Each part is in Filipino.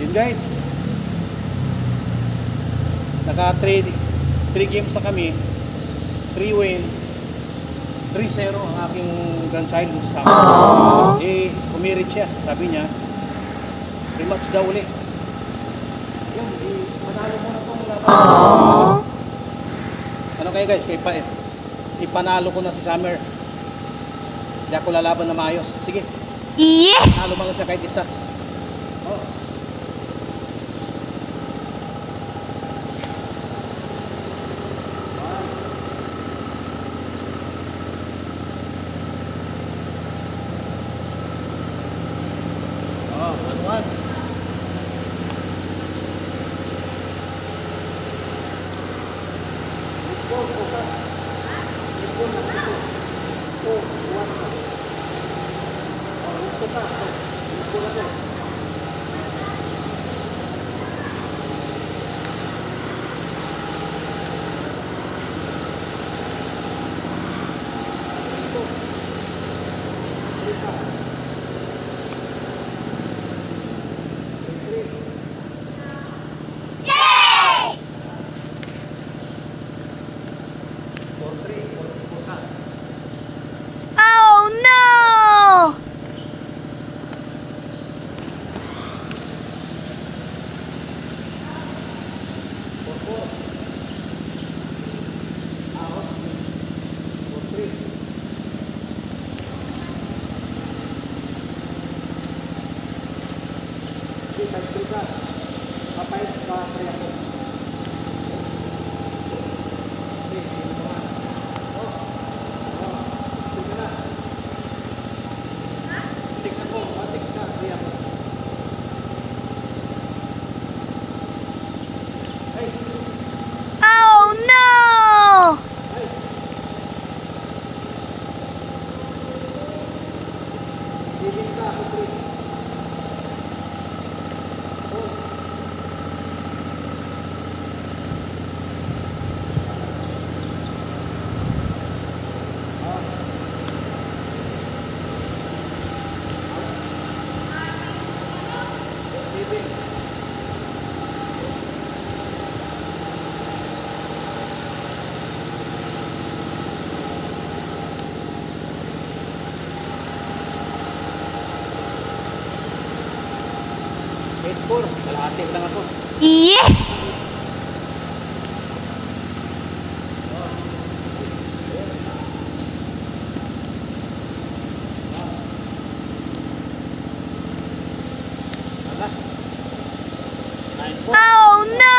Yun guys, naka 3 games na kami, 3 win, 3-0 ang aking grandchild sa akin. Eh, pumirit siya, sabi niya rematch daw ulit. Yun, manalo mo na itong laban. Ano kayo guys, ipanalo ko na si Summer. Hindi ako lalaban na maayos. Sige. Yes! Panalo man lang siya kahit isa. Oh. Oh, 1-1. Oh no! Oh no! Kalahati lang ako. Yes! Oh no!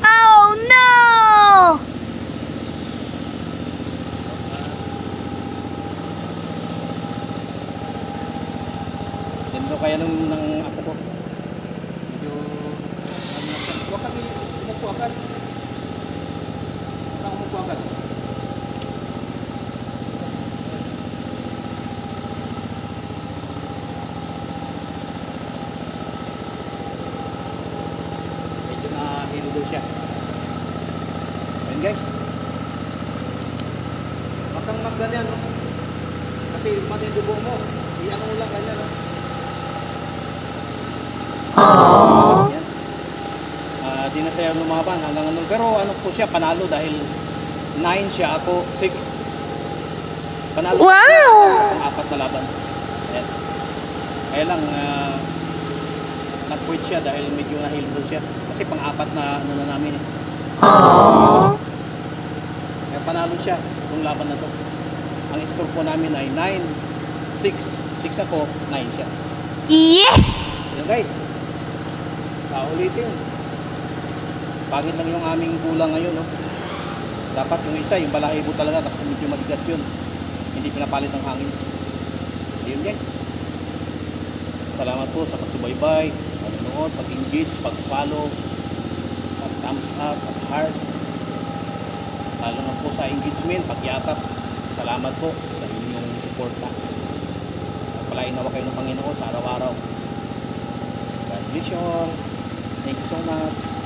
Oh no! Ganda kaya ng apo ko. Medyo huwag kang umupo agad. Huwag kang umupo agad. Medyo nahilo siya. Ayan guys. Huwag kang magganyan, no? Kasi matidugo mo. Iyan mo lang ganyan, no? Di na siya lumaban hanggang ano. Pero ano po siya, panalo dahil 9 siya, ako 6. Panalo. Wow! Ang 4 na laban. Ayan. Kaya lang nag-quit siya dahil medyo nahilo siya. Kasi pang-apat na ano na namin eh. Kaya panalo siya kung laban na to. Ang score po namin ay 9-6. 6 ako, 9 siya. Yes! Yun guys. Sa ulitin. Pangit lang yung aming kulang ngayon, no? Dapat yung isa, yung balahibo talaga kasi medyo mabigat yun. Hindi pinapalit ng hangin. Yun guys. Salamat po sa pagsubaybay, panonood, pag-engage, pag-follow, pag-thumbs up, pag-heart. Lalo na po sa engagement, pag-yakap. Salamat po sa inyong suporta. Palain nawa kayo ng Panginoon sa araw-araw. God bless you all. Thank you so much.